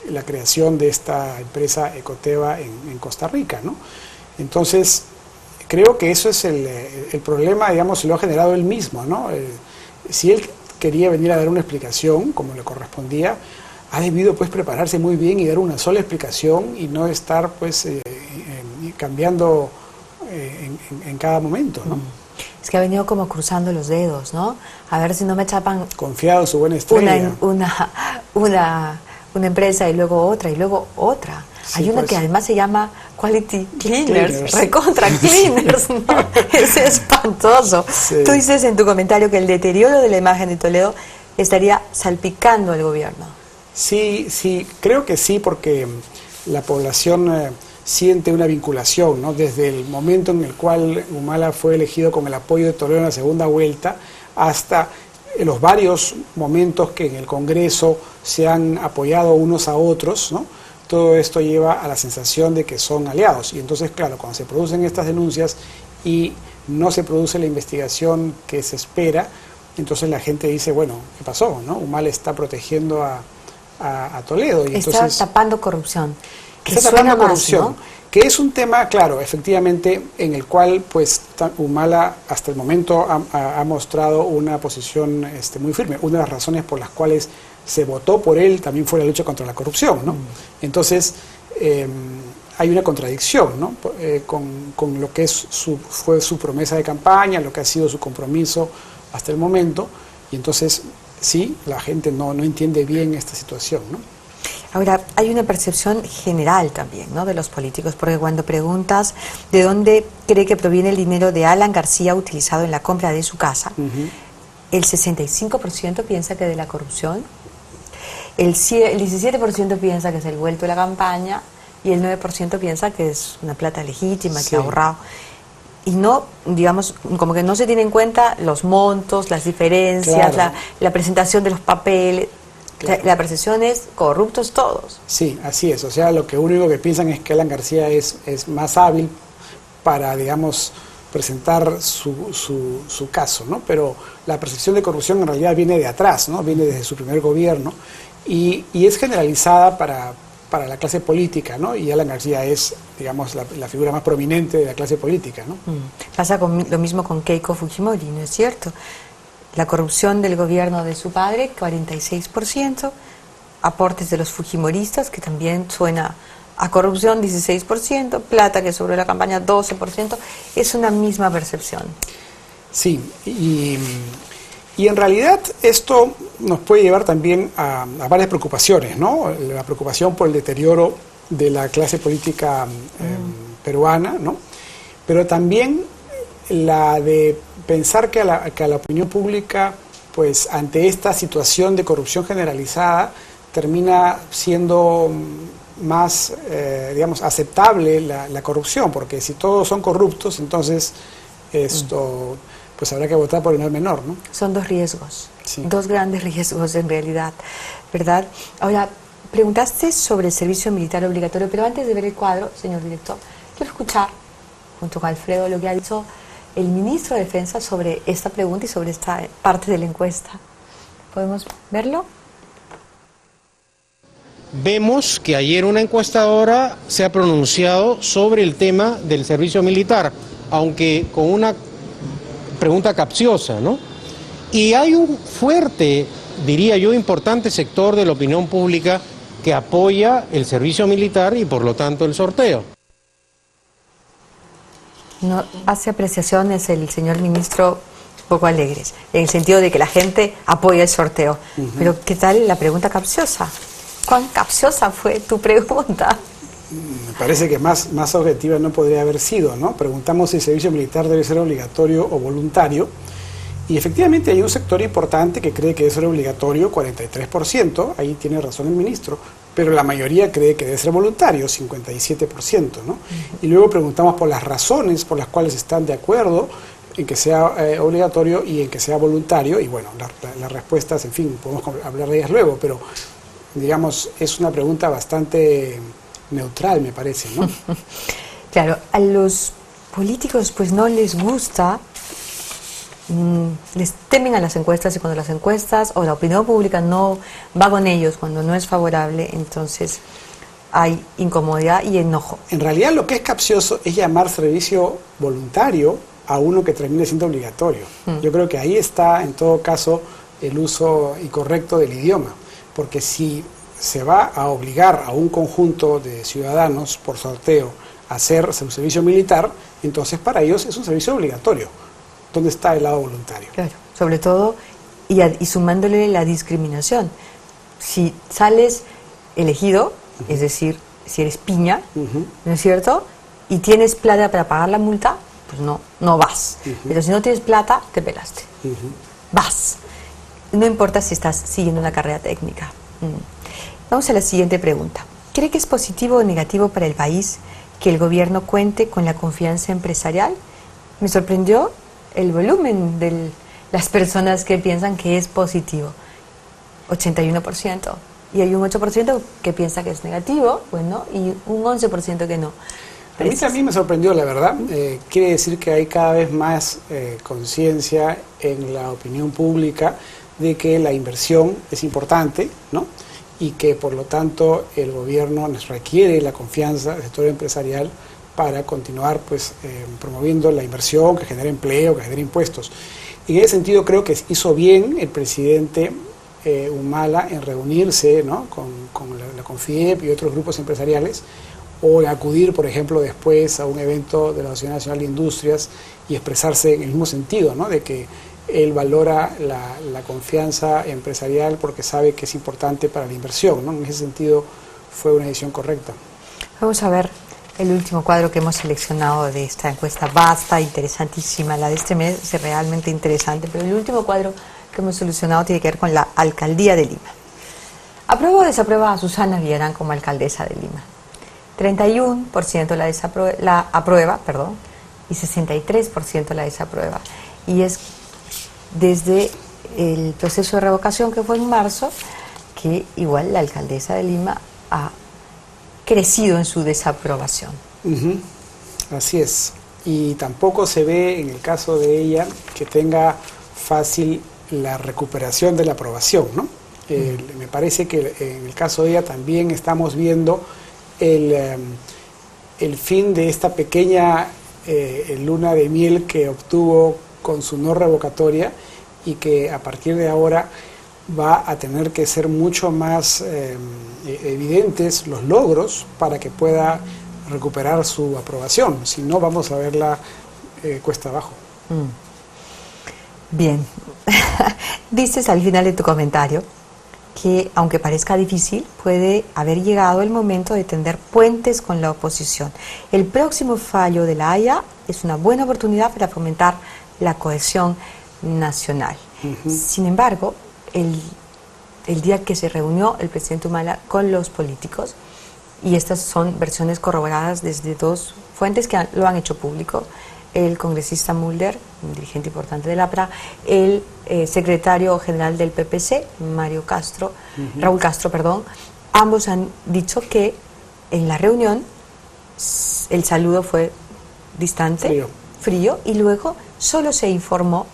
la creación de esta empresa Ecoteva en Costa Rica, ¿no? Entonces, creo que eso es el problema, digamos, lo ha generado él mismo, ¿no? Si él quería venir a dar una explicación, como le correspondía, ha debido pues prepararse muy bien y dar una sola explicación y no estar pues cambiando en cada momento, ¿no? Es que ha venido como cruzando los dedos, ¿no? A ver si no me chapan... Confiado en su buena estrella. Una empresa y luego otra y luego otra. Sí, hay una pues, que además se llama Quality Cleaners, recontra Cleaners, ¿no? Es espantoso. Sí. Tú dices en tu comentario que el deterioro de la imagen de Toledo estaría salpicando al gobierno. Sí, sí, creo que sí, porque la población siente una vinculación, ¿no? Desde el momento en el cual Humala fue elegido con el apoyo de Toledo en la segunda vuelta hasta los varios momentos que en el Congreso se han apoyado unos a otros, ¿no? Todo esto lleva a la sensación de que son aliados. Y entonces, claro, cuando se producen estas denuncias y no se produce la investigación que se espera, entonces la gente dice, bueno, ¿qué pasó? ¿No? Humala está protegiendo a Toledo. Y está entonces, tapando corrupción. Está tapando corrupción, ¿no? Que es un tema, claro, efectivamente, en el cual pues Humala hasta el momento ha mostrado una posición muy firme. Una de las razones por las cuales se votó por él también fue la lucha contra la corrupción, ¿no? Entonces, hay una contradicción, ¿no? Con lo que fue su promesa de campaña, lo que ha sido su compromiso hasta el momento, y entonces, sí, la gente no entiende bien esta situación, ¿no? Ahora, hay una percepción general también, ¿no?, de los políticos, porque cuando preguntas de dónde cree que proviene el dinero de Alan García utilizado en la compra de su casa, el 65% piensa que de la corrupción, el 17% piensa que es el vuelto de la campaña y el 9% piensa que es una plata legítima, que ha ahorrado. Y no, digamos, como que no se tienen en cuenta los montos, las diferencias, claro, la presentación de los papeles. Claro. La percepción es corruptos todos. Sí, así es. O sea, lo que único que piensan es que Alan García es más hábil para, digamos, presentar su caso, ¿no? Pero la percepción de corrupción en realidad viene de atrás, ¿no? Viene desde su primer gobierno y es generalizada para la clase política, ¿no? Y Alan García es, digamos, la figura más prominente de la clase política, ¿no? Pasa lo mismo con Keiko Fujimori, ¿no es cierto? La corrupción del gobierno de su padre, 46%, aportes de los fujimoristas, que también suena a corrupción, 16%, plata que sobre la campaña, 12%, es una misma percepción. Sí, y en realidad esto nos puede llevar también a varias preocupaciones, ¿no? La preocupación por el deterioro de la clase política peruana, ¿no? Pero también la de pensar que a la opinión pública, pues ante esta situación de corrupción generalizada, termina siendo más, digamos, aceptable la corrupción, porque si todos son corruptos, entonces esto, pues habrá que votar por el mal menor, ¿no? Son dos riesgos, sí, dos grandes riesgos en realidad, ¿verdad? Ahora, preguntaste sobre el servicio militar obligatorio, pero antes de ver el cuadro, señor director, quiero escuchar, junto con Alfredo, lo que ha dicho el ministro de Defensa sobre esta pregunta y sobre esta parte de la encuesta. ¿Podemos verlo? Vemos que ayer una encuestadora se ha pronunciado sobre el tema del servicio militar, aunque con una pregunta capciosa, ¿no? Y hay un fuerte, diría yo, importante sector de la opinión pública que apoya el servicio militar y por lo tanto el sorteo. No hace apreciaciones el señor ministro un poco alegres, en el sentido de que la gente apoya el sorteo. Pero ¿qué tal la pregunta capciosa? ¿Cuán capciosa fue tu pregunta? Me parece que más objetiva no podría haber sido, ¿no? Preguntamos si el servicio militar debe ser obligatorio o voluntario, y efectivamente hay un sector importante que cree que debe ser obligatorio, 43%, ahí tiene razón el ministro, pero la mayoría cree que debe ser voluntario, 57%, ¿no? Y luego preguntamos por las razones por las cuales están de acuerdo en que sea obligatorio y en que sea voluntario, y bueno, las respuestas, en fin, podemos hablar de ellas luego, pero digamos, es una pregunta bastante neutral, me parece, ¿no? Claro, a los políticos pues no les gusta les temen a las encuestas, y cuando las encuestas o la opinión pública no va con ellos, cuando no es favorable, entonces hay incomodidad y enojo. En realidad lo que es capcioso es llamar servicio voluntario a uno que termine siendo obligatorio. Yo creo que ahí está, en todo caso, el uso incorrecto del idioma, porque si se va a obligar a un conjunto de ciudadanos por sorteo a hacer un servicio militar, entonces para ellos es un servicio obligatorio. ¿Dónde está el lado voluntario? Claro, sobre todo, y sumándole la discriminación. Si sales elegido, es decir, si eres piña, ¿no es cierto?, y tienes plata para pagar la multa, pues no vas. Pero si no tienes plata, te pelaste. Vas. No importa si estás siguiendo una carrera técnica. Vamos a la siguiente pregunta. ¿Cree que es positivo o negativo para el país que el gobierno cuente con la confianza empresarial? Me sorprendió el volumen de las personas que piensan que es positivo. 81%. Y hay un 8% que piensa que es negativo, bueno, y un 11% que no. A mí también me sorprendió, la verdad. Quiere decir que hay cada vez más conciencia en la opinión pública de que la inversión es importante, ¿no? Y que por lo tanto el gobierno nos requiere la confianza del sector empresarial para continuar pues promoviendo la inversión, que genere empleo, que genere impuestos. Y en ese sentido creo que hizo bien el presidente Humala en reunirse, ¿no?, con la CONFIEP y otros grupos empresariales, o acudir, por ejemplo, después a un evento de la Asociación Nacional de Industrias y expresarse en el mismo sentido, ¿no?, de que él valora la confianza empresarial porque sabe que es importante para la inversión, ¿no? En ese sentido fue una decisión correcta. Vamos a ver el último cuadro que hemos seleccionado de esta encuesta vasta, interesantísima. La de este mes es realmente interesante, pero el último cuadro que hemos solucionado tiene que ver con la Alcaldía de Lima. ¿Aprueba o desaprueba a Susana Villarán como alcaldesa de Lima? 31% la aprueba, y 63% la desaprueba. Y es desde el proceso de revocación que fue en marzo que igual la alcaldesa de Lima ha crecido en su desaprobación. Así es. Y tampoco se ve en el caso de ella que tenga fácil la recuperación de la aprobación, ¿no? Me parece que en el caso de ella también estamos viendo el fin de esta pequeña luna de miel que obtuvo con su no revocatoria y que a partir de ahora va a tener que ser mucho más evidentes los logros para que pueda recuperar su aprobación. Si no, vamos a verla cuesta abajo. Bien. Dices al final de tu comentario que, aunque parezca difícil, puede haber llegado el momento de tender puentes con la oposición. El próximo fallo de la Haya es una buena oportunidad para fomentar la cohesión nacional. Sin embargo, el día que se reunió el presidente Humala con los políticos, y estas son versiones corroboradas desde dos fuentes que lo han hecho público, el congresista Mulder, un dirigente importante del APRA, el secretario general del PPC, Raúl Castro, ambos han dicho que en la reunión el saludo fue distante, frío, y luego solo se informó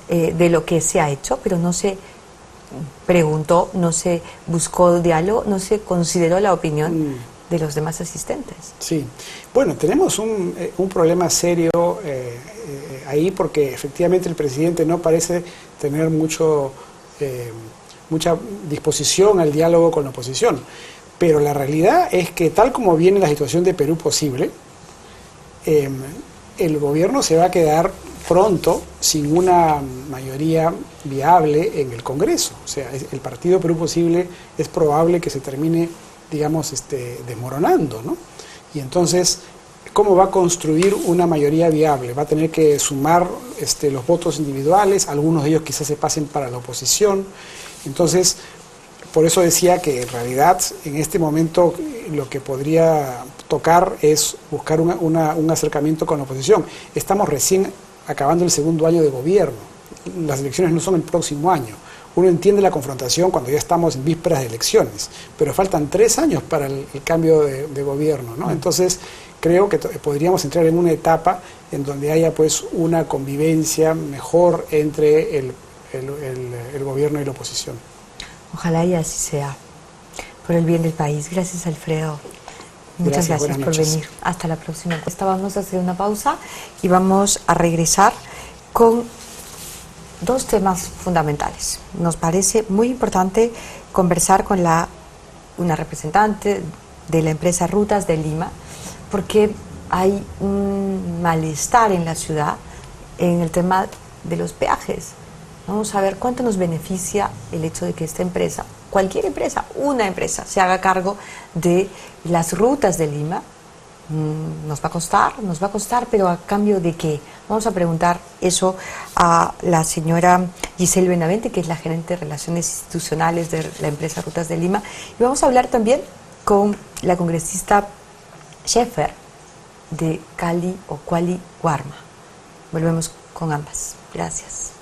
de lo que se ha hecho, pero no se preguntó, no se buscó diálogo, no se consideró la opinión de los demás asistentes. Sí, bueno, tenemos un problema serio ahí porque efectivamente el presidente no parece tener mucha disposición al diálogo con la oposición, pero la realidad es que tal como viene la situación de Perú posible, el gobierno se va a quedar pronto sin una mayoría viable en el Congreso. O sea, el partido Perú Posible es probable que se termine, digamos, desmoronando, ¿no? Y entonces, ¿cómo va a construir una mayoría viable? Va a tener que sumar los votos individuales, algunos de ellos quizás se pasen para la oposición. Entonces, por eso decía que en realidad en este momento lo que podría tocar es buscar un acercamiento con la oposición. Estamos recién acabando el segundo año de gobierno. Las elecciones no son el próximo año. Uno entiende la confrontación cuando ya estamos en vísperas de elecciones, pero faltan 3 años para el cambio de gobierno, ¿no? Entonces, creo que podríamos entrar en una etapa en donde haya pues una convivencia mejor entre el gobierno y la oposición. Ojalá y así sea, por el bien del país. Gracias, Alfredo. Muchas gracias por venir. Hasta la próxima. Vamos a hacer una pausa y vamos a regresar con dos temas fundamentales. Nos parece muy importante conversar con una representante de la empresa Rutas de Lima, porque hay un malestar en la ciudad en el tema de los peajes. Vamos a ver cuánto nos beneficia el hecho de que esta empresa, cualquier empresa, una empresa, se haga cargo de las rutas de Lima. Nos va a costar, pero ¿a cambio de qué? Vamos a preguntar eso a la señora Giselle Benavente, que es la gerente de Relaciones Institucionales de la empresa Rutas de Lima. Y vamos a hablar también con la congresista Schaeffer de Cali o Cuali Guarma. Volvemos con ambas. Gracias.